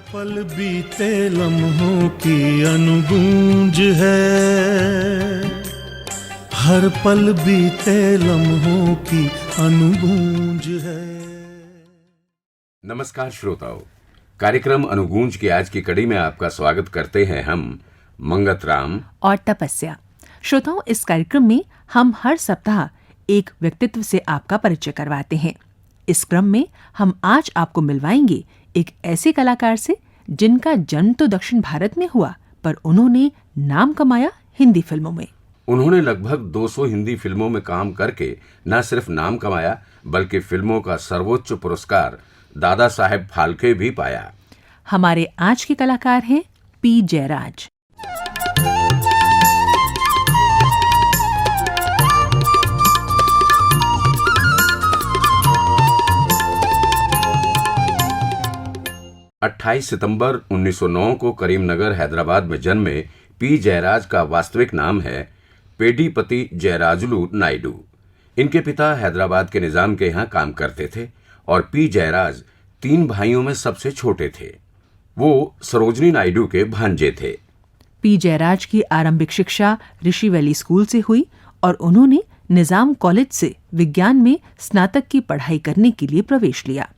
पल बीते लम्हों की अनुगूंज है, हर पल बीते लम्हों की अनुगूंज है। नमस्कार श्रोताओं, कार्यक्रम अनुगूंज की आज की कड़ी में आपका स्वागत करते हैं हम मंगत राम और तपस्या। श्रोताओं, इस कार्यक्रम में हम हर सप्ताह एक व्यक्तित्व से आपका परिचय करवाते हैं। इस क्रम में हम आज आपको मिलवाएंगे एक ऐसे कलाकार से जिनका जन्म तो दक्षिण भारत में हुआ, पर उन्होंने नाम कमाया हिंदी फिल्मों में। उन्होंने लगभग 200 हिंदी फिल्मों में काम करके न सिर्फ नाम कमाया, बल्कि फिल्मों का सर्वोच्च पुरस्कार दादा साहेब फाल्के भी पाया। हमारे आज के कलाकार हैं पी जयराज। अट्ठाईस सितंबर 1909 को करीमनगर हैदराबाद में जन्मे पी जयराज का वास्तविक नाम है पेडीपति जयराजुलू नायडू। इनके पिता हैदराबाद के निजाम के यहाँ काम करते थे और पी जयराज 3 भाइयों में सबसे छोटे थे। वो सरोजनी नायडू के भांजे थे। पी जयराज की आरंभिक शिक्षा ऋषि वैली स्कूल से हुई और उन्होंने निजाम कॉलेज से विज्ञान में स्नातक की पढ़ाई करने के लिए प्रवेश लिया।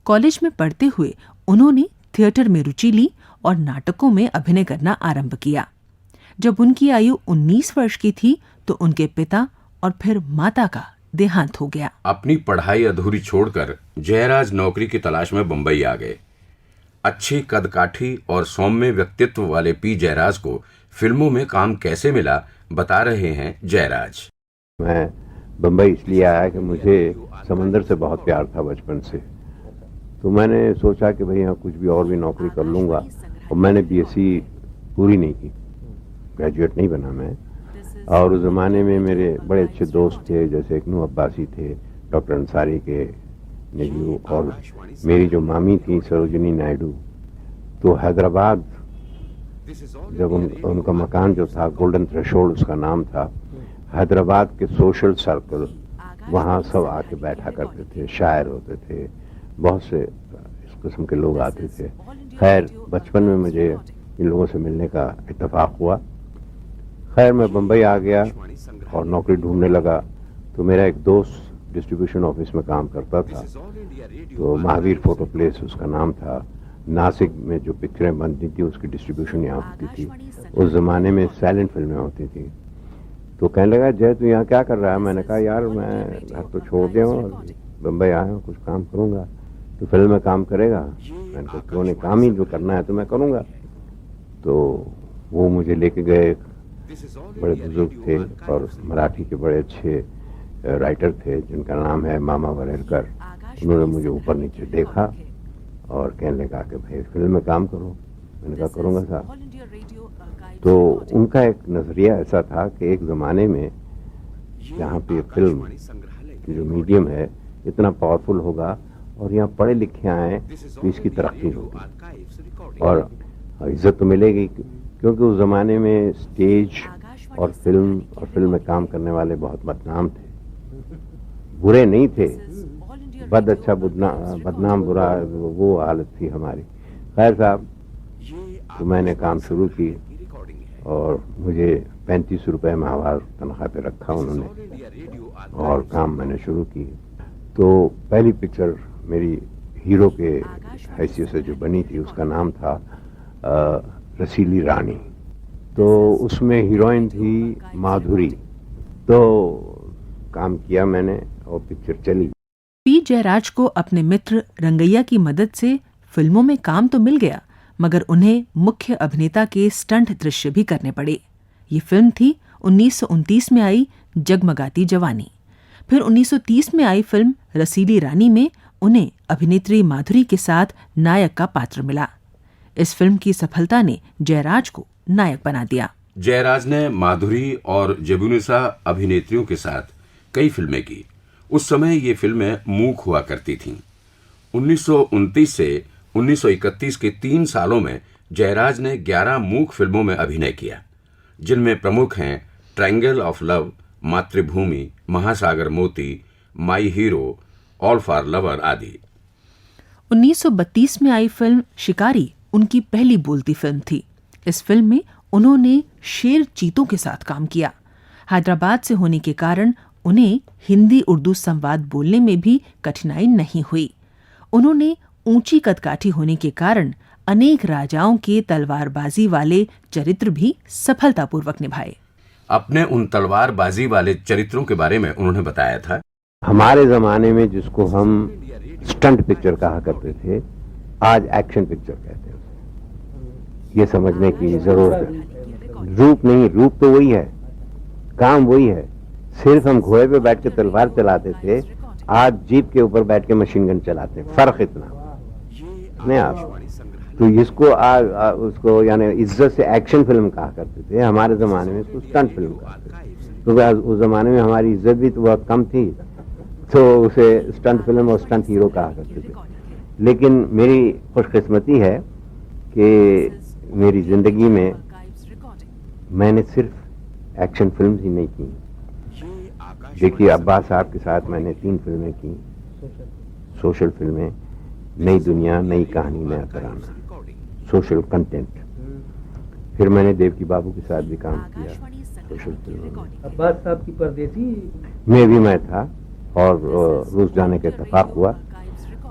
कॉलेज में पढ़ते हुए उन्होंने थिएटर में रुचि ली और नाटकों में अभिनय करना आरंभ किया। जब उनकी आयु 19 वर्ष की थी तो उनके पिता और फिर माता का देहांत हो गया। अपनी पढ़ाई अधूरी छोड़कर जयराज नौकरी की तलाश में बंबई आ गए। अच्छी कदकाठी और सौम्य व्यक्तित्व वाले पी जयराज को फिल्मों में काम कैसे मिला, बता रहे हैं जयराज। मैं बंबई इसलिए आया कि मुझे समंदर से बहुत प्यार था बचपन से, तो मैंने सोचा कि भाई यहाँ कुछ भी और भी नौकरी कर लूँगा। और मैंने बीएससी पूरी नहीं की, ग्रेजुएट नहीं बना मैं। और उस ज़माने में मेरे बड़े अच्छे दोस्त थे, जैसे एक नूह अब्बासी थे, डॉक्टर अंसारी के नेहरू, और मेरी जो मामी थी सरोजनी नायडू। तो हैदराबाद जब उनका मकान जो था गोल्डन थ्रेशोल्ड उसका नाम था, हैदराबाद के सोशल सर्कल वहाँ सब आके बैठा करते थे, शायर होते थे, बहुत से इस किस्म के लोग आते थे। खैर बचपन में मुझे इन लोगों से मिलने का इत्तेफाक हुआ। खैर मैं बंबई आ गया और नौकरी ढूंढने लगा। तो मेरा एक दोस्त डिस्ट्रीब्यूशन ऑफिस में काम करता था, तो महावीर फोटो प्लेस उसका नाम था। नासिक में जो पिक्चरें बनती थी उसकी डिस्ट्रीब्यूशन यहाँ होती थी। उस ज़माने में साइलेंट फिल्में होती थी। तो कहने लगा, जय तू यहाँ क्या कर रहा है? मैंने कहा, यार मैं घर तो छोड़ दिया हूँ, बम्बई आया हूँ, कुछ काम करूँगा। तो फिल्म में काम करेगा? मैंने कहा, क्यों नहीं, काम ही जो करना है तो मैं करूँगा। तो वो मुझे लेके गए, बड़े बुजुर्ग थे और मराठी के बड़े अच्छे राइटर थे जिनका नाम है मामा वरेरकर। उन्होंने मुझे ऊपर नीचे देखा और कहने लगा कि भाई फिल्म में काम करो। मैंने कहा, करूँगा साहब। तो उनका एक नज़रिया ऐसा था कि एक ज़माने में जहाँ पे फिल्म की जो मीडियम है इतना पावरफुल होगा और यहाँ पढ़े लिखे आए तो इसकी तरक्की होगी और इज्जत तो मिलेगी, क्योंकि उस ज़माने में स्टेज और फिल्म में काम करने वाले बहुत बदनाम थे। बुरे नहीं थे, बद अच्छा बदनाम बुरा, वो हालत थी हमारी। खैर साहब, तो मैंने काम शुरू की और मुझे 35 रुपये माहवार तनख्वाह पे रखा उन्होंने और काम मैंने शुरू की। तो पहली पिक्चर मेरी हीरो के हैसियत से जो बनी थी उसका नाम था रसीली रानी। तो उसमें हीरोइन थी माधुरी। तो काम किया मैंने और पिक्चर चली। पी जयराज को अपने मित्र रंगैया की मदद से फिल्मों में काम तो मिल गया, मगर उन्हें मुख्य अभिनेता के स्टंट दृश्य भी करने पड़े। ये फिल्म थी 1929 में आई जगमगाती जवानी। फिर 1930 में आई फिल्म रसीली रानी में उन्हें अभिनेत्री माधुरी के साथ नायक का पात्र मिला। इस फिल्म की सफलता ने जयराज को नायक बना दिया। जयराज ने माधुरी और जेबुनिसा अभिनेत्रियों के साथ कई फिल्में की। उस समय ये फिल्में मूक हुआ करती थीं। 1929 से 1931 के 3 सालों में जयराज ने 11 मूक फिल्मों में अभिनय किया, जिनमें प्रमुख हैं ट्रायंगल ऑफ लव, मातृभूमि, महासागर मोती, माई हीरो, ऑल फॉर लवर आदि। 1932 में आई फिल्म शिकारी उनकी पहली बोलती फिल्म थी। इस फिल्म में उन्होंने शेर चीतों के साथ काम किया। हैदराबाद से होने के कारण उन्हें हिंदी उर्दू संवाद बोलने में भी कठिनाई नहीं हुई। उन्होंने ऊंची कदकाठी होने के कारण अनेक राजाओं के तलवारबाजी वाले चरित्र भी सफलतापूर्वक निभाए। अपने उन तलवारबाजी वाले चरित्रों के बारे में उन्होंने बताया था, हमारे जमाने में जिसको हम स्टंट पिक्चर कहा करते थे, आज एक्शन पिक्चर कहते हैं उसे। ये समझने की जरूरत है। रूप नहीं, रूप तो वही है, काम वही है। सिर्फ हम घोड़े पे बैठ के तलवार चलाते थे, आज जीप के ऊपर बैठ के मशीन गन चलाते हैं। फर्क इतना नहीं आप। तो इसको उसको यानी इज्जत से एक्शन फिल्म कहा करते थे, हमारे जमाने में इसको स्टंट फिल्म कहते थे। तो उस जमाने में हमारी इज्जत भी तो बहुत कम थी, तो उसे स्टंट फिल्म और स्टंट हीरो कहा करते थे। लेकिन मेरी खुशकिस्मती है कि मेरी जिंदगी में मैंने सिर्फ एक्शन फिल्म ही नहीं की। देखिए, अब्बास साहब के साथ मैंने 3 फिल्में की, सोशल फिल्में, नई दुनिया, नई कहानी, नया तराना, सोशल कंटेंट। फिर मैंने देवकी बाबू के साथ भी काम किया सोशल फिल्मों में। अब्बास साहब की परदेसी में भी मैं था और रूस जाने का इत्तेफाक हुआ,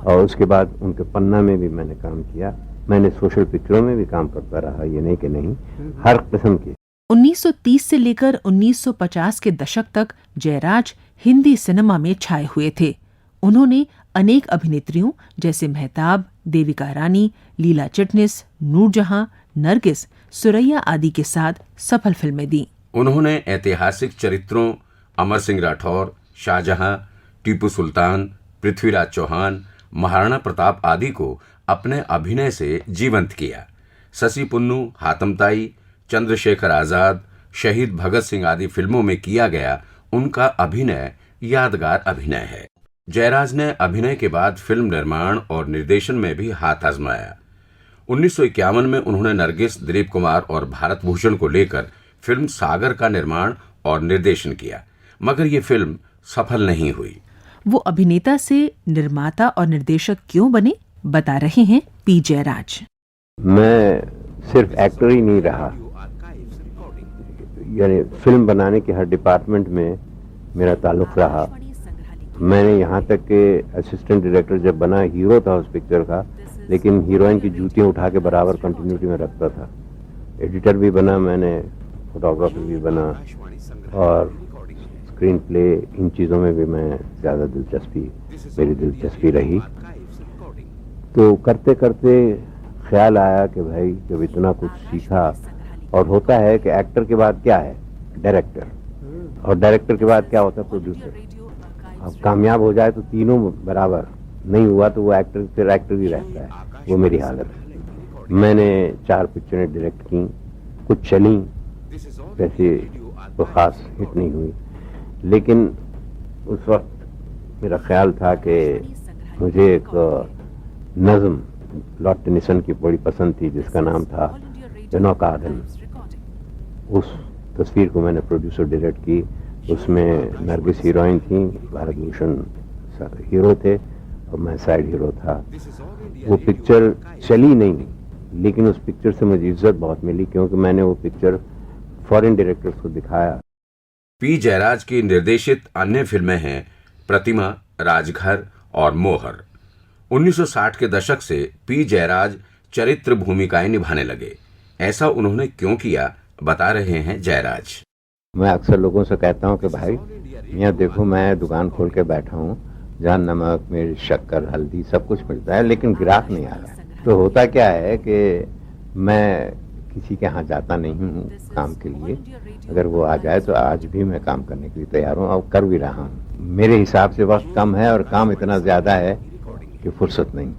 और उसके बाद उनके पन्ना में भी मैंने काम किया। मैंने सोशल पिक्चरों में भी काम करता रहा, ये नहीं कि नहीं, हर किस्म के। 1930 से लेकर 1950 के दशक तक जयराज हिंदी सिनेमा में छाए हुए थे। उन्होंने अनेक अभिनेत्रियों जैसे मेहताब, देविका रानी, लीला चिटनिस, नूरजहां, नरगिस, सुरैया आदि के साथ सफल फिल्में दी। उन्होंने ऐतिहासिक चरित्रों अमर सिंह राठौर, शाहजहां, टीपू सुल्तान, पृथ्वीराज चौहान, महाराणा प्रताप आदि को अपने अभिनय से जीवंत किया। शशि पुन्नू, हातम ताई, चंद्रशेखर आजाद, शहीद भगत सिंह आदि फिल्मों में किया गया उनका अभिनय यादगार अभिनय है। जयराज ने अभिनय के बाद फिल्म निर्माण और निर्देशन में भी हाथ आजमाया। 1951 में उन्होंने नरगिस, दिलीप कुमार और भारत भूषण को लेकर फिल्म सागर का निर्माण और निर्देशन किया, मगर ये फिल्म सफल नहीं हुई। वो अभिनेता से निर्माता और निर्देशक क्यों बने, बता रहे हैं पी जयराज। मैं सिर्फ एक्टर ही नहीं रहा, यानी फिल्म बनाने के हर डिपार्टमेंट में मेरा ताल्लुक रहा। मैंने यहाँ तक के असिस्टेंट डायरेक्टर जब बना, हीरो था उस पिक्चर का, लेकिन हीरोइन की जूतियाँ उठा के बराबर कंटिन्यूटी में रखता था। एडिटर भी बना मैंने, फोटोग्राफर भी बना, और स्क्रीन प्ले, इन चीज़ों में भी मैं ज़्यादा मेरी दिलचस्पी रही। तो करते करते ख्याल आया कि भाई जब इतना कुछ सीखा, और होता है कि एक्टर के बाद क्या है, डायरेक्टर, और डायरेक्टर के बाद क्या होता है, प्रोड्यूसर। अब कामयाब हो जाए तो तीनों बराबर, नहीं हुआ तो वो एक्टर फिर एक्टर ही रहता है। वो मेरी हालत है। मैंने 4 पिक्चरें डायरेक्ट की, कुछ चली, वैसे तो खास हिट नहीं हुई, लेकिन उस वक्त मेरा ख्याल था कि मुझे एक नज़म लॉर्ड टेनिसन की बड़ी पसंद थी, जिसका नाम था जनोकादन। उस तस्वीर को मैंने प्रोड्यूसर डायरेक्ट की। उसमें नरगिस हीरोइन थी, भारत भूषण हीरो थे, और मैं साइड हीरो था। वो पिक्चर चली नहीं, लेकिन उस पिक्चर से मुझे इज्जत बहुत मिली, क्योंकि मैंने वो पिक्चर फॉरेन डायरेक्टर्स को दिखाया। पी जयराज की निर्देशित अन्य फिल्में हैं प्रतिमा, राजघर और मोहर। 1960 के दशक से पी जयराज चरित्र भूमिकाएं निभाने लगे। ऐसा उन्होंने क्यों किया, बता रहे हैं जयराज। मैं अक्सर लोगों से कहता हूं कि भाई यहाँ देखो, मैं दुकान खोल के बैठा हूं, जहाँ नमक, मिर्च, शक्कर, हल्दी सब कुछ मिलता है, लेकिन ग्राहक नहीं आ रहा। तो होता क्या है कि मैं किसी के यहाँ जाता नहीं हूँ काम के लिए। अगर वो आ जाए तो आज भी मैं काम करने के लिए तैयार हूँ, और कर भी रहा हूँ। मेरे हिसाब से वक्त कम है और काम इतना ज्यादा है कि फुर्सत नहीं।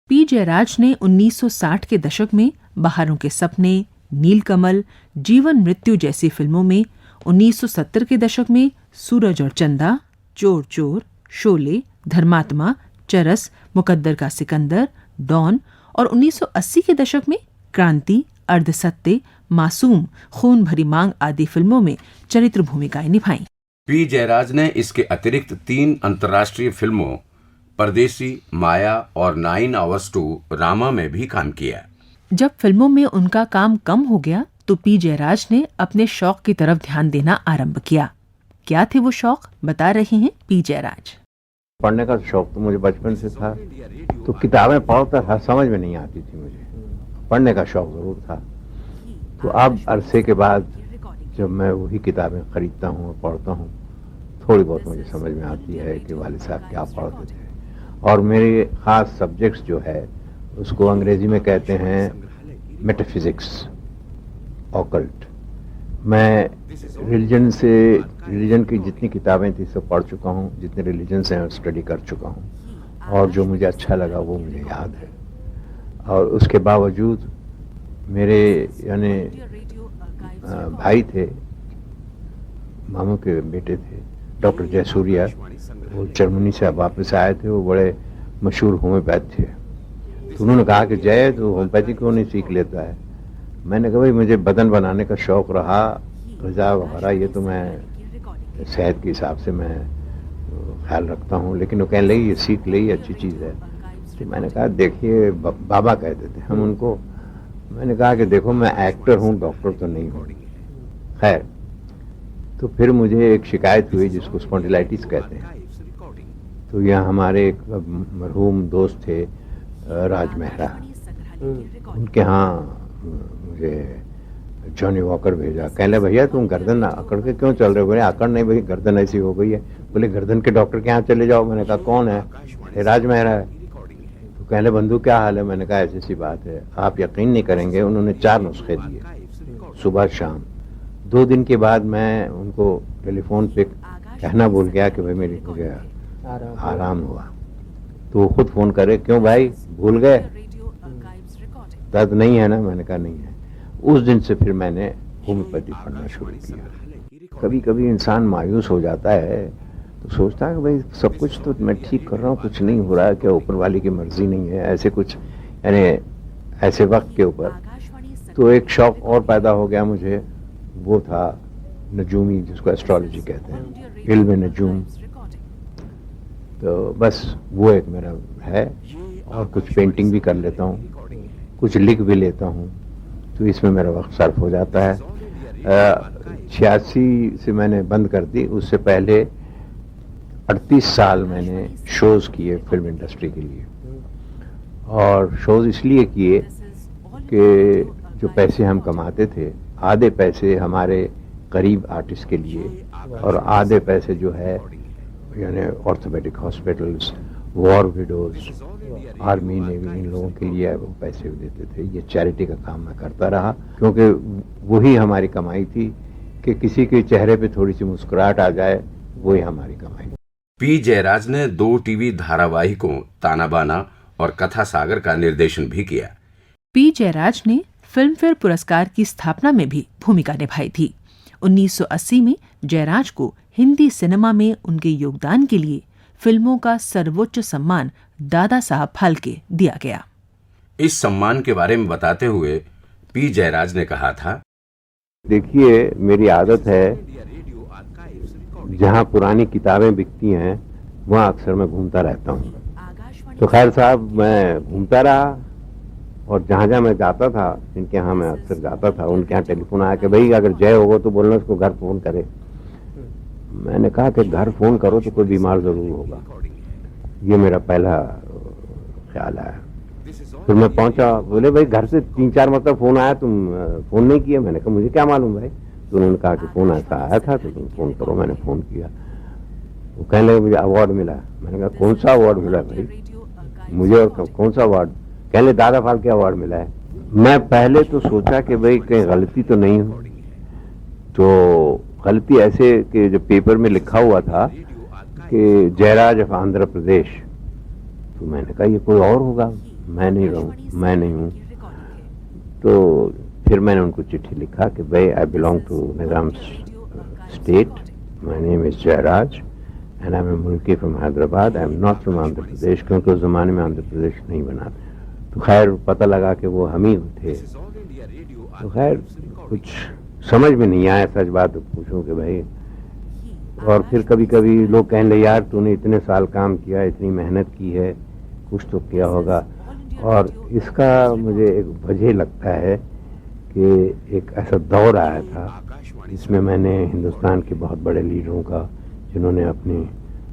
पी जयराज ने 1960 के दशक में बहारों के सपने, नीलकमल, जीवन मृत्यु जैसी फिल्मों में, 1970 के दशक में सूरज और चंदा, चोर चोर, शोले, धर्मात्मा, चरस, मुकद्दर का सिकंदर, डॉन, और 1980 के दशक में क्रांति, अर्धसत्य, मासूम, खून भरी मांग आदि फिल्मों में चरित्र भूमिकाएं निभाईं। पी जयराज ने इसके अतिरिक्त 3 अंतर्राष्ट्रीय फिल्मों परदेसी, माया और 9 Hours to रामा में भी काम किया। जब फिल्मों में उनका काम कम हो गया तो पी जयराज ने अपने शौक की तरफ ध्यान देना आरंभ किया। क्या थे वो शौक, बता रहे हैं पी जयराज। पढ़ने का शौक तो मुझे बचपन से था, तो किताबें पढ़ता था, समझ में नहीं आती थी मुझे, पढ़ने का शौक जरूर था। तो अब अरसे के बाद जब मैं वही किताबें खरीदता हूँ और पढ़ता हूँ, थोड़ी बहुत मुझे समझ में आती है कि वालिद साहब क्या पढ़ते थे। और मेरे ख़ास सब्जेक्ट्स जो है उसको अंग्रेजी में कहते हैं मेटाफिजिक्स, ऑकल्ट। मैं रिलीजन की जितनी किताबें थी सब पढ़ चुका हूँ, जितने रिलीजन से स्टडी कर चुका हूँ, और जो मुझे अच्छा लगा वो मुझे याद है। और उसके बावजूद मेरे यानी भाई थे, मामू के बेटे थे, डॉक्टर जयसूर्या, वो जर्मनी से वापस आए थे, वो बड़े मशहूर होम्योपैथ थे। तो उन्होंने कहा कि जय तो होम्योपैथी क्यों नहीं सीख लेता है। मैंने कहा भाई मुझे बदन बनाने का शौक रहा, ग़िज़ा वगैरह ये तो मैं सेहत के हिसाब से मैं ख्याल रखता हूँ, लेकिन वो कहने लगी ये सीख ले, ये अच्छी चीज़ है। तो मैंने कहा देखिए, बाबा कहते थे हम उनको। मैंने कहा कि देखो मैं एक्टर हूँ, डॉक्टर तो नहीं हूँ। खैर, तो फिर मुझे एक शिकायत हुई जिसको स्पॉन्डिलाइटिस कहते हैं। तो यहाँ हमारे एक मरहूम दोस्त थे राज मेहरा, उनके यहाँ मुझे जॉनी वॉकर भेजा। कहले भैया तुम गर्दन अकड़ के क्यों चल रहे हो? बोले अकड़ नहीं भाई, गर्दन ऐसी हो गई है। बोले गर्दन के डॉक्टर के यहाँ चले जाओ। मैंने कहा कौन है? राज मेहरा है। तो कहले बंधु क्या हाल है? मैंने कहा ऐसी सी बात है, आप यकीन नहीं करेंगे, उन्होंने 4 नुस्खे दिए सुबह शाम। 2 दिन के बाद मैं उनको टेलीफोन पे कहना भूल गया कि भाई मेरी मुझे आराम हुआ। तो वो खुद फोन करे, क्यों भाई भूल गए, दर्द नहीं है ना? मैंने कहा नहीं है। उस दिन से फिर मैंने होम्योपैथी पढ़ना शुरू किया। कभी कभी इंसान मायूस हो जाता है तो सोचता है कि भाई सब कुछ तो मैं ठीक कर रहा हूँ, कुछ नहीं हो रहा है, क्या ऊपर वाले की मर्जी नहीं है? ऐसे कुछ यानी ऐसे वक्त के ऊपर तो एक शौक और पैदा हो गया मुझे, वो था नजूमी, जिसको एस्ट्रोलॉजी कहते हैं, इल्म नजूम। तो बस वो एक मेरा है। और कुछ पेंटिंग भी कर लेता हूँ, कुछ लिख भी लेता हूँ, तो इसमें मेरा वक्त सर्फ हो जाता है। 86 से मैंने बंद कर दी, उससे पहले 38 साल मैंने शोज़ किए फिल्म इंडस्ट्री के लिए। और शोज़ इसलिए किए कि जो पैसे हम कमाते थे, आधे पैसे हमारे करीब आर्टिस्ट के लिए और आधे पैसे जो है यानी orthopaedic hospitals, war widows, army navy, इन लोगों के लिए वो पैसे देते थे। ये चैरिटी का काम मैं करता रहा, क्योंकि वही हमारी कमाई थी कि किसी के चेहरे पे थोड़ी सी मुस्कुराहट आ जाए, वही हमारी कमाई। पी जयराज ने 2 टीवी धारावाहिकों ताना बाना और कथा सागर का निर्देशन भी किया। पी जयराज ने फिल्मफेयर पुरस्कार की स्थापना में भी भूमिका निभाई थी। 1980 में जयराज को हिंदी सिनेमा में उनके योगदान के लिए फिल्मों का सर्वोच्च सम्मान दादा साहब फाल्के दिया गया। इस सम्मान के बारे में बताते हुए पी जयराज ने कहा था, देखिए मेरी आदत है जहाँ पुरानी किताबें बिकती हैं वहाँ अक्सर मैं घूमता रहता हूँ। तो खैर साहब मैं घूमता रहा, और जहाँ जहाँ मैं जाता था, जिनके यहाँ मैं अक्सर जाता था, उनके यहाँ टेलीफोन आया कि भाई अगर जय होगा तो बोलना उसको घर फोन करे। मैंने कहा कि घर फोन करो तो कोई बीमार जरूर होगा, ये मेरा पहला ख्याल आया। फिर मैं पहुंचा, बोले भाई घर से 3-4 मतलब फोन आया, तुम फोन नहीं किया। मैंने कहा मुझे क्या मालूम भाई। तो उन्होंने कहा कि फोन ऐसा आया था तो तुम फोन करो। मैंने फोन किया। वो कहने लगे मुझे अवार्ड मिला। मैंने कहा कौन सा अवार्ड मिला भाई मुझे, और कौन सा अवार्ड? कहने दादा फाल्के अवार्ड मिला है। मैं पहले तो सोचा कि भाई कहीं गलती तो नहीं हो। तो गलती ऐसे कि जो पेपर में लिखा हुआ था कि जयराज ऑफ आंध्र प्रदेश, तो मैंने कहा ये कोई और होगा, मैं नहीं रहूँ, मैं नहीं हूँ। तो फिर मैंने उनको चिट्ठी लिखा कि भाई I belong to Nizam state, my name is Jairaj and I am मुल्की from Hyderabad, I am not from Andhra Pradesh, क्योंकि उस जमाने में आंध्र प्रदेश नहीं बना। तो खैर पता लगा कि वो हम ही थे। तो खैर कुछ समझ में नहीं आया, सच बात पूछूं कि भाई। और फिर कभी कभी लोग कहने लगे यार तूने इतने साल काम किया, इतनी मेहनत की है, कुछ तो किया होगा। और इसका मुझे एक वजह लगता है कि एक ऐसा दौर आया था जिसमें मैंने हिंदुस्तान के बहुत बड़े लीडरों का, जिन्होंने अपनी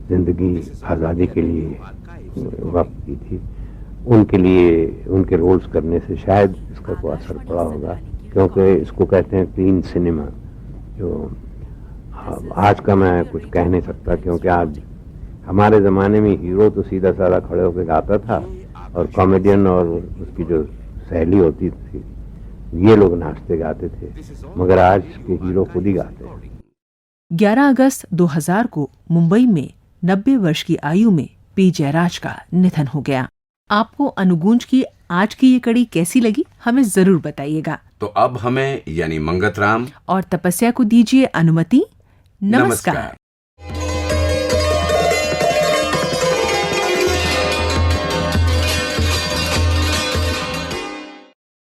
ज़िंदगी आज़ादी के लिए वक्त की थी, उनके लिए उनके रोल्स करने से शायद इसका कोई असर पड़ा होगा, क्योंकि इसको कहते हैं क्लीन सिनेमा। जो आज का मैं कुछ कह नहीं सकता, क्योंकि आज हमारे ज़माने में हीरो तो सीधा साधा खड़े होकर गाता था और कॉमेडियन और उसकी जो सहेली होती थी ये लोग नाचते गाते थे, मगर आज के हीरो खुद ही गाते हैं। 11 अगस्त 2000 को मुंबई में 90 वर्ष की आयु में पी जयराज का निधन हो गया। आपको अनुगूंज की आज की ये कड़ी कैसी लगी, हमें जरूर बताइएगा। तो अब हमें यानी मंगत राम और तपस्या को दीजिए अनुमति। नमस्कार।